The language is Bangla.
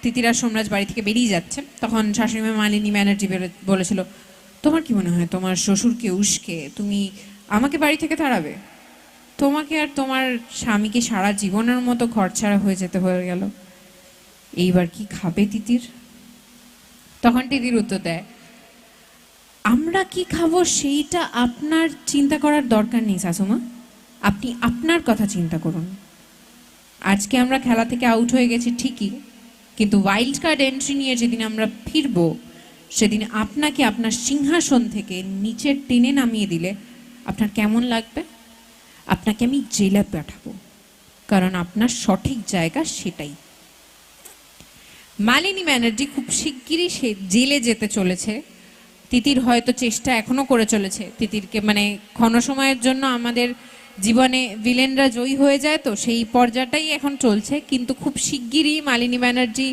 তিতিরা সোমরাজ বাড়ি থেকে বেরিয়ে যাচ্ছে, তখন শাশুড়িমা মালিনী ব্যানার্জি বলেছিল, তোমার কি মনে হয় তোমার শ্বশুরকে উস্কে তুমি আমাকে বাড়ি থেকে তাড়াবে? তোমাকে আর তোমার স্বামীকে সারা জীবনের মতো ঘর ছাড়া হয়ে যেতে হয়ে গেল, এইবার কি খাবে তিতির? তখন তিতির উত্তর দেয়, আমরা কি খাবো সেইটা আপনার চিন্তা করার দরকার নেই শাশুমা, আপনি আপনার কথা চিন্তা করুন। আজকে আমরা খেলা থেকে আউট হয়ে গেছি ঠিকই, কিন্তু ওয়াইল্ড কার্ড এন্ট্রি নিয়ে যেদিন আমরা ফিরবো, সেদিন আপনাকে আপনার সিংহাসন থেকে নিচে টেনে নামিয়ে দিলে আপনার কেমন লাগবে? আপনাকে আমি জেলে পাঠাবো, কারণ আপনার সঠিক জায়গা সেটাই। মালিনী ব্যানার্জি খুব শিগগিরই সে জেলে যেতে চলেছে। তিতির হয়তো চেষ্টা এখনো করে চলেছে তিতিরকে, মানে ক্ষণ সময়ের জন্য আমাদের জীবনে ভিলেনরা জয়ী হয়ে যায়, তো সেই পর্যায়টাই এখন চলছে, কিন্তু খুব শিগগিরই মালিনী ব্যানার্জি